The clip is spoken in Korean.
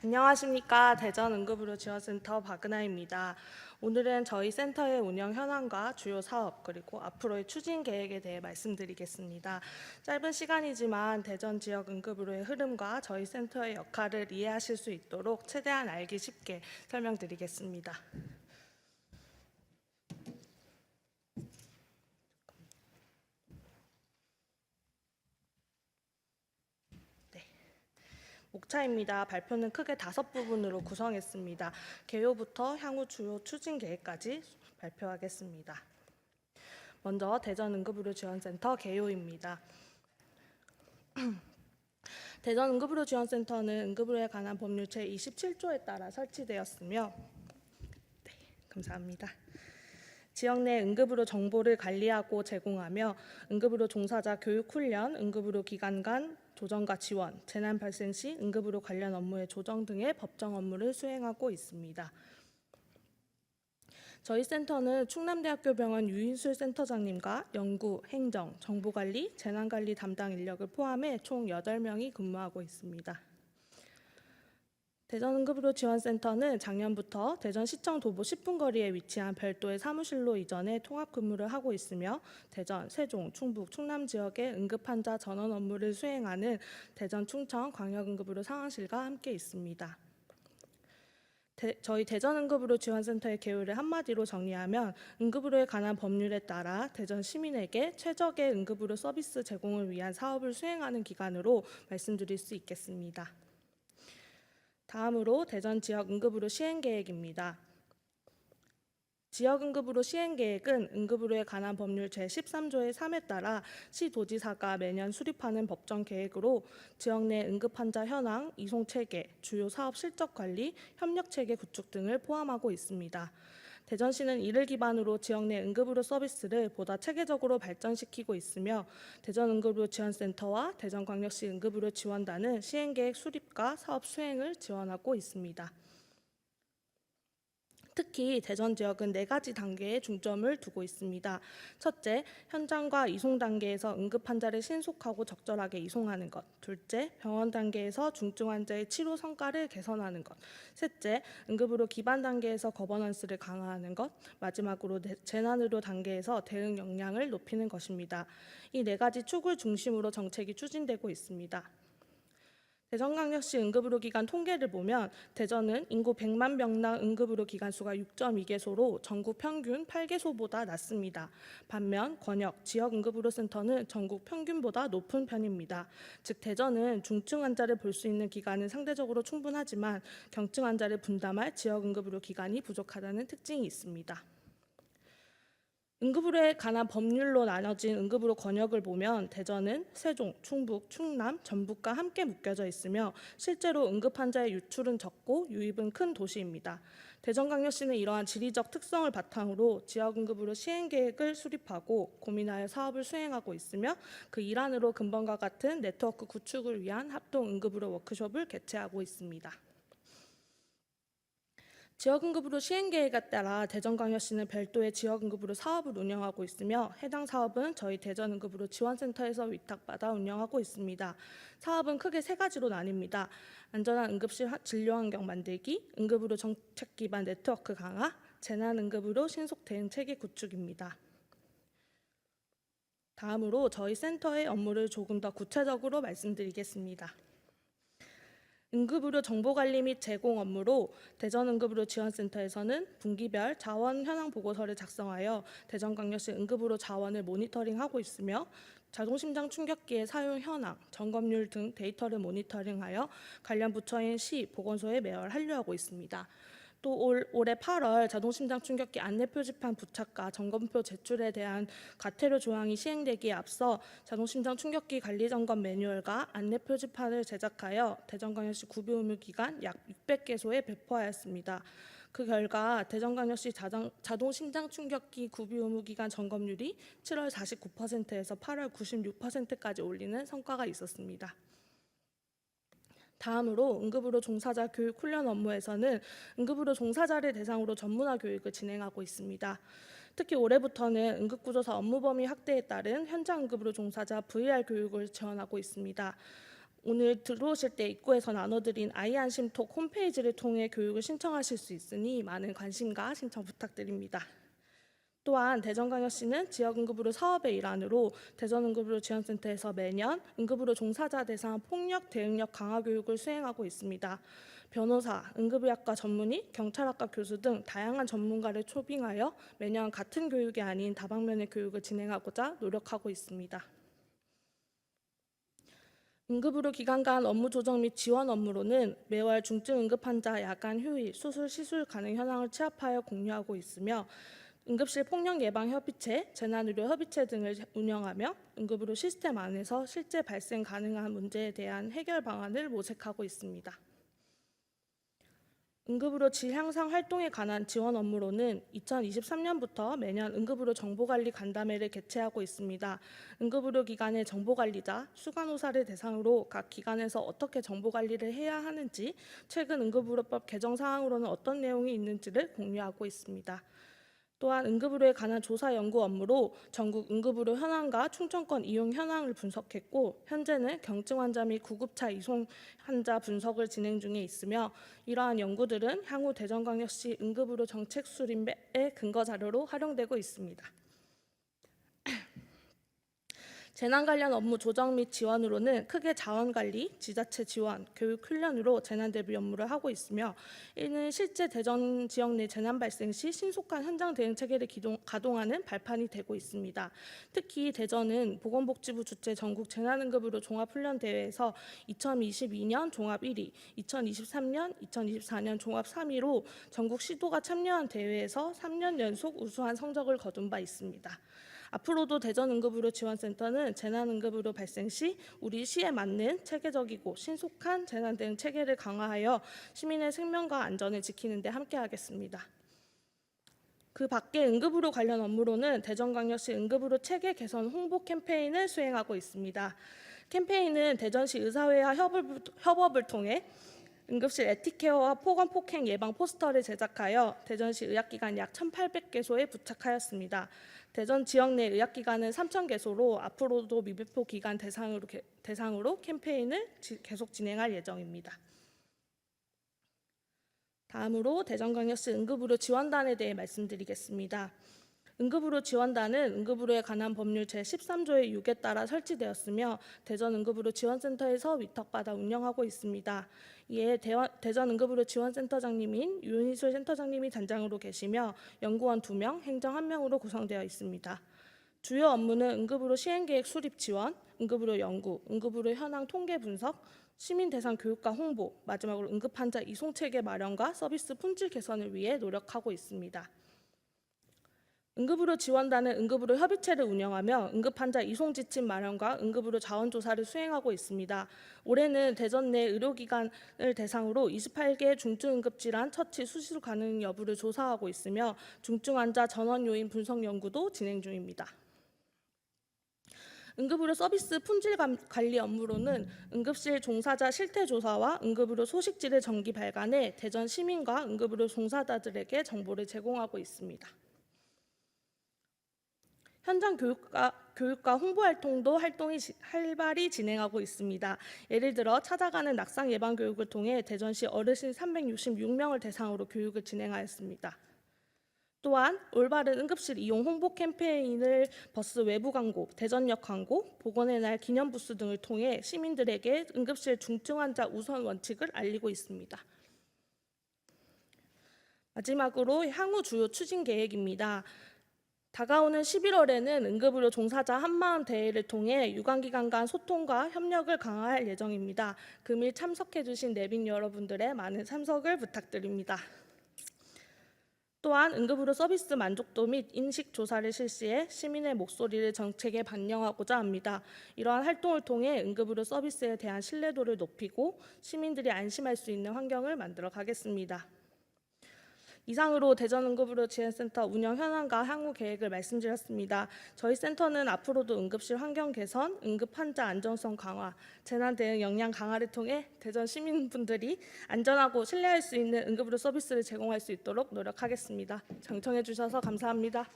안녕하십니까. 대전응급의료지원센터 박은하입니다. 오늘은 저희 센터의 운영 현황과 주요 사업 그리고 앞으로의 추진 계획에 대해 말씀드리겠습니다. 짧은 시간이지만 대전 지역 응급의료의 흐름과 저희 센터의 역할을 이해하실 수 있도록 최대한 알기 쉽게 설명드리겠습니다. 목차입니다. 발표는 크게 5부분으로 구성했습니다. 개요부터 향후 주요 추진 계획까지 발표하겠습니다. 먼저 대전응급의료지원센터 개요입니다. 대전응급의료지원센터는 응급의료에 관한 법률 제27조에 따라 설치되었으며 감사합니다. 지역 내 응급의료 정보를 관리하고 제공하며 응급의료 종사자 교육 훈련, 응급의료 기관 간 조정과 지원, 재난 발생 시 응급의료 관련 업무의 조정 등의 법정 업무를 수행하고 있습니다. 저희 센터는 충남대학교 병원 유인술 센터장님과 연구, 행정, 정보관리, 재난관리 담당 인력을 포함해 총 8명이 근무하고 있습니다. 대전응급의료지원센터는 작년부터 대전시청 도보 10분 거리에 위치한 별도의 사무실로 이전해 통합 근무를 하고 있으며 대전, 세종, 충북, 충남 지역의 응급환자 전원 업무를 수행하는 대전, 충청 광역응급의료 상황실과 함께 있습니다. 저희 대전응급의료지원센터의 개요를 한마디로 정리하면 응급의료에 관한 법률에 따라 대전 시민에게 최적의 응급의료 서비스 제공을 위한 사업을 수행하는 기관으로 말씀드릴 수 있겠습니다. 다음으로 대전 지역 응급의료 시행계획입니다. 지역응급의료 시행계획은 응급의료에 관한 법률 제13조의 3에 따라 시도지사가 매년 수립하는 법정계획으로 지역 내 응급환자 현황, 이송체계, 주요 사업 실적관리, 협력체계 구축 등을 포함하고 있습니다. 대전시는 이를 기반으로 지역 내 응급의료 서비스를 보다 체계적으로 발전시키고 있으며 대전응급의료지원센터와 대전광역시 응급의료지원단은 시행계획 수립과 사업 수행을 지원하고 있습니다. 특히 대전 지역은 4가지 단계에 중점을 두고 있습니다. 첫째, 현장과 이송 단계에서 응급 환자를 신속하고 적절하게 이송하는 것. 둘째, 병원 단계에서 중증 환자의 치료 성과를 개선하는 것. 셋째, 응급의료 기반 단계에서 거버넌스를 강화하는 것. 마지막으로 재난의료 단계에서 대응 역량을 높이는 것입니다. 이 4가지 축을 중심으로 정책이 추진되고 있습니다. 대전광역시 응급의료기관 통계를 보면 대전은 인구 100만 명당 응급의료기관 수가 6.2개소로 전국 평균 8개소보다 낮습니다. 반면 권역, 지역응급의료센터는 전국 평균보다 높은 편입니다. 즉 대전은 중증 환자를 볼 수 있는 기관은 상대적으로 충분하지만 경증 환자를 분담할 지역응급의료기관이 부족하다는 특징이 있습니다. 응급의료에 관한 법률로 나눠진 응급의료 권역을 보면 대전은 세종, 충북, 충남, 전북과 함께 묶여져 있으며 실제로 응급환자의 유출은 적고 유입은 큰 도시입니다. 대전광역시는 이러한 지리적 특성을 바탕으로 지역응급의료 시행계획을 수립하고 고민하여 사업을 수행하고 있으며 그 일환으로 근본과 같은 네트워크 구축을 위한 합동응급의료 워크숍을 개최하고 있습니다. 지역응급의료 시행계획에 따라 대전광역시는 별도의 지역응급의료 사업을 운영하고 있으며 해당 사업은 저희 대전응급의료지원센터에서 위탁받아 운영하고 있습니다. 사업은 크게 3가지로 나뉩니다. 안전한 응급실 진료환경 만들기, 응급의료 정책 기반 네트워크 강화, 재난응급의료 신속 대응 체계 구축입니다. 다음으로 저희 센터의 업무를 조금 더 구체적으로 말씀드리겠습니다. 응급의료 정보관리 및 제공 업무로 대전응급의료지원센터에서는 분기별 자원 현황 보고서를 작성하여 대전광역시 응급의료 자원을 모니터링하고 있으며 자동심장 충격기의 사용 현황, 점검률 등 데이터를 모니터링하여 관련 부처인 시, 보건소에 매월 한류하고 있습니다. 또 올해 8월 자동심장 충격기 안내 표지판 부착과 점검표 제출에 대한 과태료 조항이 시행되기에 앞서 자동심장 충격기 관리 점검 매뉴얼과 안내 표지판을 제작하여 대전광역시 구비의무기관 약 600개소에 배포하였습니다. 그 결과 대전광역시 자동심장 충격기 구비의무기관 점검률이 7월 49%에서 8월 96%까지 올리는 성과가 있었습니다. 다음으로 응급의료 종사자 교육 훈련 업무에서는 응급의료 종사자를 대상으로 전문화 교육을 진행하고 있습니다. 특히 올해부터는 응급구조사 업무 범위 확대에 따른 현장 응급의료 종사자 VR 교육을 지원하고 있습니다. 오늘 들어오실 때 입구에서 나눠드린 아이안심톡 홈페이지를 통해 교육을 신청하실 수 있으니 많은 관심과 신청 부탁드립니다. 또한 대전광역시는 지역응급의료 사업의 일환으로 대전응급의료 지원센터에서 매년 응급의료 종사자 대상 폭력 대응력 강화 교육을 수행하고 있습니다. 변호사, 응급의학과 전문의, 경찰학과 교수 등 다양한 전문가를 초빙하여 매년 같은 교육이 아닌 다방면의 교육을 진행하고자 노력하고 있습니다. 응급의료 기관 간 업무 조정 및 지원 업무로는 매월 중증 응급 환자 야간 휴일, 수술, 시술 가능 현황을 취합하여 공유하고 있으며 응급실 폭력 예방 협의체, 재난의료 협의체 등을 운영하며 응급의료 시스템 안에서 실제 발생 가능한 문제에 대한 해결 방안을 모색하고 있습니다. 응급의료 질 향상 활동에 관한 지원 업무로는 2023년부터 매년 응급의료 정보관리 간담회를 개최하고 있습니다. 응급의료 기관의 정보관리자, 수간호사를 대상으로 각 기관에서 어떻게 정보관리를 해야 하는지, 최근 응급의료법 개정 사항으로는 어떤 내용이 있는지를 공유하고 있습니다. 또한 응급의료에 관한 조사 연구 업무로 전국 응급의료 현황과 충청권 이용 현황을 분석했고 현재는 경증 환자 및 구급차 이송 환자 분석을 진행 중에 있으며 이러한 연구들은 향후 대전광역시 응급의료 정책 수립의 근거 자료로 활용되고 있습니다. 재난 관련 업무 조정 및 지원으로는 크게 자원관리, 지자체 지원, 교육 훈련으로 재난 대비 업무를 하고 있으며 이는 실제 대전 지역 내 재난 발생 시 신속한 현장 대응 체계를 가동하는 발판이 되고 있습니다. 특히 대전은 보건복지부 주최 전국 재난응급의료 종합훈련대회에서 2022년 종합 1위, 2023년, 2024년 종합 3위로 전국 시도가 참여한 대회에서 3년 연속 우수한 성적을 거둔 바 있습니다. 앞으로도 대전응급의료 지원센터는 재난응급의료 발생 시 우리 시에 맞는 체계적이고 신속한 재난 대응 체계를 강화하여 시민의 생명과 안전을 지키는 데 함께하겠습니다. 그 밖에 응급의료 관련 업무로는 대전광역시 응급의료 체계 개선 홍보 캠페인을 수행하고 있습니다. 캠페인은 대전시 의사회와 협업을 통해 응급실 에티케어와 포건 폭행 예방 포스터를 제작하여 대전시 의학기관 약 1,800개소에 부착하였습니다. 대전 지역 내 의학기관은 3,000개소로 앞으로도 미배포 기관 대상으로 캠페인을 계속 진행할 예정입니다. 다음으로 대전광역시 응급의료 지원단에 대해 말씀드리겠습니다. 응급의료 지원단은 응급의료에 관한 법률 제13조의 6에 따라 설치되었으며 대전응급의료 지원센터에서 위탁받아 운영하고 있습니다. 이에 대전응급의료 지원센터장님인 윤희술 센터장님이 단장으로 계시며 연구원 2명, 행정 1명으로 구성되어 있습니다. 주요 업무는 응급의료 시행계획 수립 지원, 응급의료 연구, 응급의료 현황 통계 분석, 시민 대상 교육과 홍보, 마지막으로 응급환자 이송체계 마련과 서비스 품질 개선을 위해 노력하고 있습니다. 응급의료 지원단은 응급의료 협의체를 운영하며 응급환자 이송 지침 마련과 응급의료 자원조사를 수행하고 있습니다. 올해는 대전 내 의료기관을 대상으로 28개 중증응급질환 처치 수술 가능 여부를 조사하고 있으며 중증환자 전원 요인 분석 연구도 진행 중입니다. 응급의료 서비스 품질 관리 업무로는 응급실 종사자 실태 조사와 응급의료 소식지를 정기 발간해 대전 시민과 응급의료 종사자들에게 정보를 제공하고 있습니다. 현장 교육과 홍보 활동도 활발히 진행하고 있습니다. 예를 들어 찾아가는 낙상 예방 교육을 통해 대전시 어르신 366명을 대상으로 교육을 진행하였습니다. 또한 올바른 응급실 이용 홍보 캠페인을 버스 외부 광고, 대전역 광고, 보건의 날 기념 부스 등을 통해 시민들에게 응급실 중증 환자 우선 원칙을 알리고 있습니다. 마지막으로 향후 주요 추진 계획입니다. 다가오는 11월에는 응급의료 종사자 한마음 대회를 통해 유관기관 간 소통과 협력을 강화할 예정입니다. 금일 참석해 주신 내빈 여러분들의 많은 참석을 부탁드립니다. 또한 응급의료 서비스 만족도 및 인식 조사를 실시해 시민의 목소리를 정책에 반영하고자 합니다. 이러한 활동을 통해 응급의료 서비스에 대한 신뢰도를 높이고 시민들이 안심할 수 있는 환경을 만들어 가겠습니다. 이상으로 대전응급의료 지원센터 운영 현황과 향후 계획을 말씀드렸습니다. 저희 센터는 앞으로도 응급실 환경 개선, 응급 환자 안전성 강화, 재난 대응 역량 강화를 통해 대전 시민분들이 안전하고 신뢰할 수 있는 응급의료 서비스를 제공할 수 있도록 노력하겠습니다. 경청해 주셔서 감사합니다.